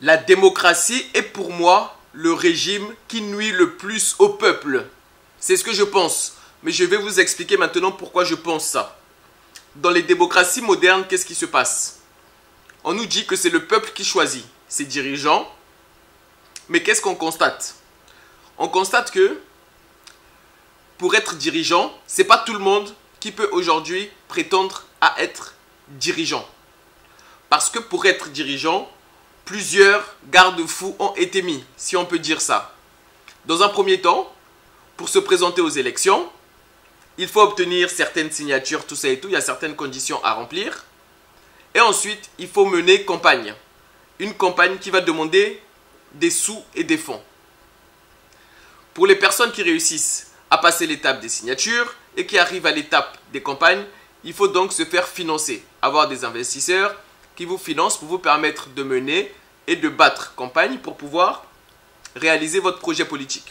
La démocratie est pour moi le régime qui nuit le plus au peuple. C'est ce que je pense. Mais je vais vous expliquer maintenant pourquoi je pense ça. Dans les démocraties modernes, qu'est-ce qui se passe? On nous dit que c'est le peuple qui choisit ses dirigeants. Mais qu'est-ce qu'on constate? On constate que pour être dirigeant, ce n'est pas tout le monde qui peut aujourd'hui prétendre à être dirigeant. Parce que pour être dirigeant, plusieurs garde-fous ont été mis, si on peut dire ça. Dans un premier temps, pour se présenter aux élections, il faut obtenir certaines signatures, tout ça et tout, il y a certaines conditions à remplir. Et ensuite, il faut mener campagne. Une campagne qui va demander des sous et des fonds. Pour les personnes qui réussissent à passer l'étape des signatures et qui arrivent à l'étape des campagnes, il faut donc se faire financer, avoir des investisseurs qui vous financent pour vous permettre de mener et de battre campagne pour pouvoir réaliser votre projet politique.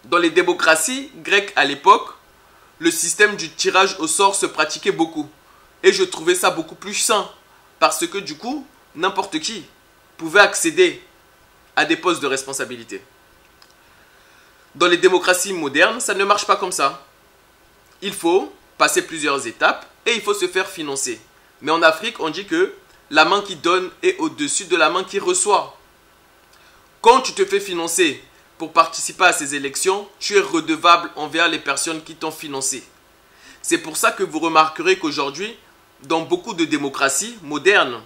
Dans les démocraties grecques à l'époque, le système du tirage au sort se pratiquait beaucoup. Et je trouvais ça beaucoup plus sain. Parce que du coup, n'importe qui pouvait accéder à des postes de responsabilité. Dans les démocraties modernes, ça ne marche pas comme ça. Il faut passer plusieurs étapes et il faut se faire financer. Mais en Afrique, on dit que la main qui donne est au-dessus de la main qui reçoit. Quand tu te fais financer pour participer à ces élections, tu es redevable envers les personnes qui t'ont financé. C'est pour ça que vous remarquerez qu'aujourd'hui, dans beaucoup de démocraties modernes,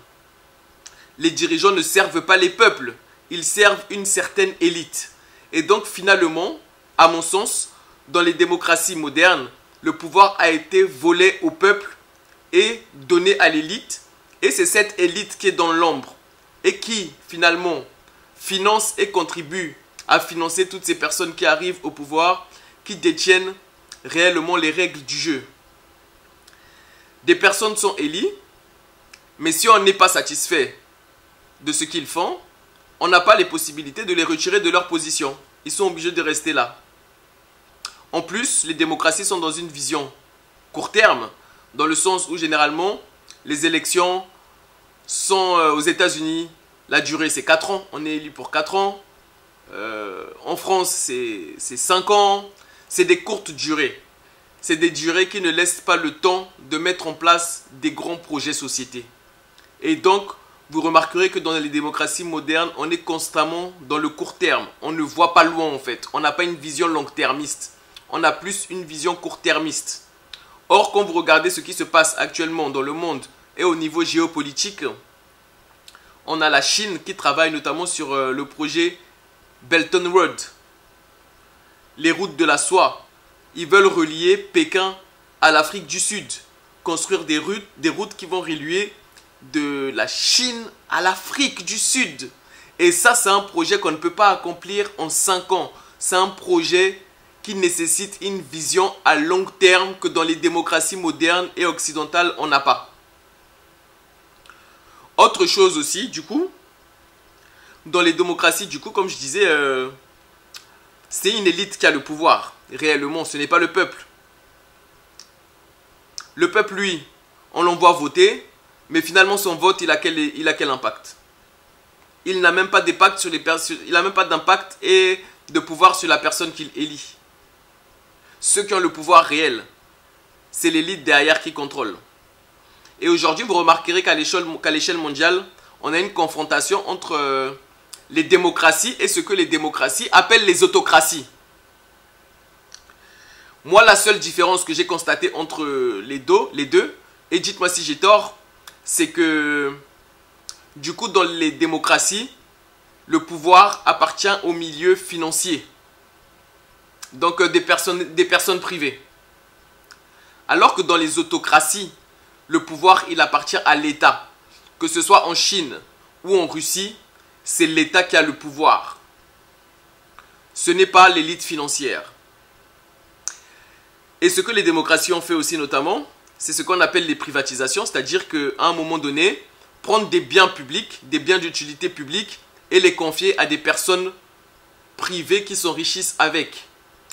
les dirigeants ne servent pas les peuples, ils servent une certaine élite. Et donc finalement, à mon sens, dans les démocraties modernes, le pouvoir a été volé au peuple et donné à l'élite. Et c'est cette élite qui est dans l'ombre et qui finalement finance et contribue à financer toutes ces personnes qui arrivent au pouvoir, qui détiennent réellement les règles du jeu. Des personnes sont élues, mais si on n'est pas satisfait de ce qu'ils font, on n'a pas les possibilités de les retirer de leur position. Ils sont obligés de rester là. En plus, les démocraties sont dans une vision court terme, dans le sens où généralement, les élections sont aux États-Unis, la durée c'est 4 ans, on est élu pour 4 ans. En France, c'est 5 ans. C'est des courtes durées. C'est des durées qui ne laissent pas le temps de mettre en place des grands projets sociétés. Et donc, vous remarquerez que dans les démocraties modernes, on est constamment dans le court terme. On ne voit pas loin en fait. On n'a pas une vision long-termiste. On a plus une vision court-termiste. Or, quand vous regardez ce qui se passe actuellement dans le monde et au niveau géopolitique, on a la Chine qui travaille notamment sur le projet Belt and Road. Les routes de la soie. Ils veulent relier Pékin à l'Afrique du Sud. Construire des routes qui vont relier de la Chine à l'Afrique du Sud. Et ça, c'est un projet qu'on ne peut pas accomplir en 5 ans. C'est un projet qui nécessite une vision à long terme que dans les démocraties modernes et occidentales, on n'a pas. Autre chose aussi, du coup, dans les démocraties, du coup, comme je disais, c'est une élite qui a le pouvoir. Réellement, ce n'est pas le peuple. Le peuple, lui, on l'envoie voter, mais finalement, son vote, il a quel impact? Il n'a même pas d'impact sur les personnes, il n'a même pas d'impact et de pouvoir sur la personne qu'il élit. Ceux qui ont le pouvoir réel, c'est l'élite derrière qui contrôle. Et aujourd'hui, vous remarquerez qu'à l'échelle mondiale, on a une confrontation entre les démocraties et ce que les démocraties appellent les autocraties. Moi, la seule différence que j'ai constatée entre les deux, et dites-moi si j'ai tort, c'est que du coup, dans les démocraties, le pouvoir appartient au milieu financier. Donc des personnes privées. Alors que dans les autocraties, le pouvoir, il appartient à l'État. Que ce soit en Chine ou en Russie, c'est l'État qui a le pouvoir. Ce n'est pas l'élite financière. Et ce que les démocraties ont fait aussi notamment, c'est ce qu'on appelle les privatisations, c'est-à-dire qu'à un moment donné, prendre des biens publics, des biens d'utilité publique et les confier à des personnes privées qui s'enrichissent avec.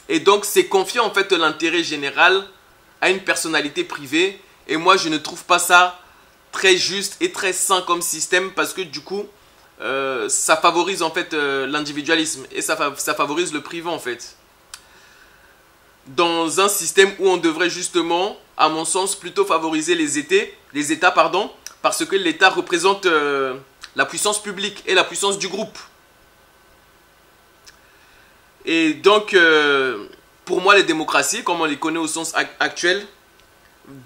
Et donc, c'est confier en fait l'intérêt général à une personnalité privée. Et moi, je ne trouve pas ça très juste et très sain comme système parce que du coup, ça favorise en fait l'individualisme et ça favorise le privé en fait. Dans un système où on devrait justement, à mon sens, plutôt favoriser les États, parce que l'État représente la puissance publique et la puissance du groupe. Et donc, pour moi, les démocraties, comme on les connaît au sens actuel,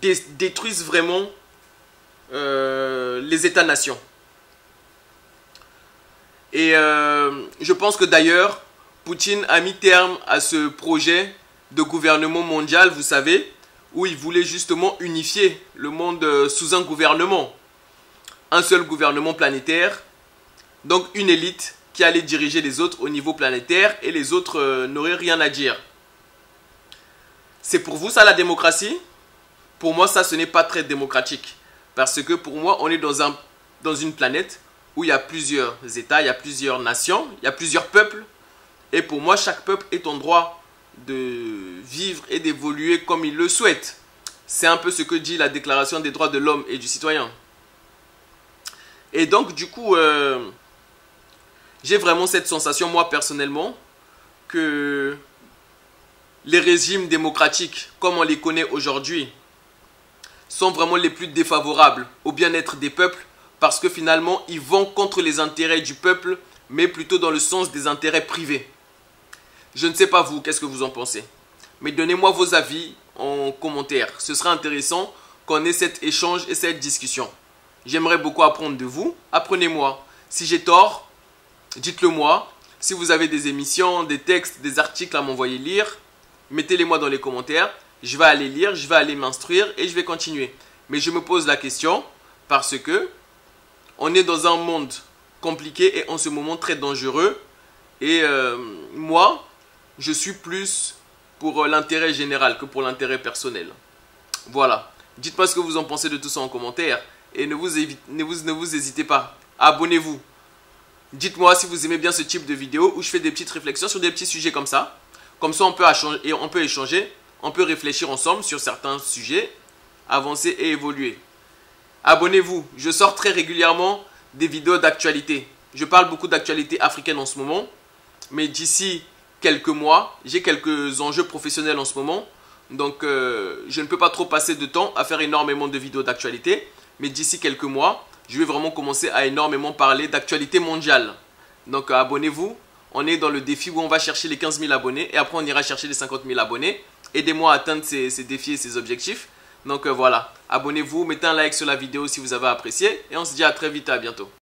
détruisent vraiment les États-nations. Et je pense que d'ailleurs, Poutine a mis terme à ce projet de gouvernement mondial, vous savez, où il voulait justement unifier le monde sous un gouvernement. Un seul gouvernement planétaire, donc une élite qui allait diriger les autres au niveau planétaire et les autres n'auraient rien à dire. C'est pour vous ça la démocratie? Pour moi ça ce n'est pas très démocratique. Parce que pour moi on est dans une planète où il y a plusieurs États, il y a plusieurs nations, il y a plusieurs peuples. Et pour moi chaque peuple est en droit de vivre et d'évoluer comme il le souhaite. C'est un peu ce que dit la Déclaration des droits de l'homme et du citoyen. Et donc du coup, j'ai vraiment cette sensation, moi personnellement, que les régimes démocratiques, comme on les connaît aujourd'hui, sont vraiment les plus défavorables au bien-être des peuples, parce que finalement, ils vont contre les intérêts du peuple, mais plutôt dans le sens des intérêts privés. Je ne sais pas vous, qu'est-ce que vous en pensez? Mais donnez-moi vos avis en commentaire. Ce sera intéressant qu'on ait cet échange et cette discussion. J'aimerais beaucoup apprendre de vous. Apprenez-moi. Si j'ai tort, dites-le moi. Si vous avez des émissions, des textes, des articles à m'envoyer lire, mettez-les moi dans les commentaires. Je vais aller lire, je vais aller m'instruire et je vais continuer. Mais je me pose la question parce que on est dans un monde compliqué et en ce moment très dangereux. Et moi, je suis plus pour l'intérêt général que pour l'intérêt personnel. Voilà. Dites-moi ce que vous en pensez de tout ça en commentaire. Et ne vous hésitez pas. Abonnez-vous. Dites-moi si vous aimez bien ce type de vidéo où je fais des petites réflexions sur des petits sujets comme ça. Comme ça, on peut échanger, on peut réfléchir ensemble sur certains sujets, avancer et évoluer. Abonnez-vous. Je sors très régulièrement des vidéos d'actualité. Je parle beaucoup d'actualité africaine en ce moment. Mais d'ici quelques mois, j'ai quelques enjeux professionnels en ce moment. Donc, je ne peux pas trop passer de temps à faire énormément de vidéos d'actualité. Mais d'ici quelques mois, je vais vraiment commencer à énormément parler d'actualité mondiale. Donc, abonnez-vous. On est dans le défi où on va chercher les 15 000 abonnés. Et après, on ira chercher les 50 000 abonnés. Aidez-moi à atteindre ces défis et ces objectifs. Donc, voilà. Abonnez-vous. Mettez un like sur la vidéo si vous avez apprécié. Et on se dit à très vite et à bientôt.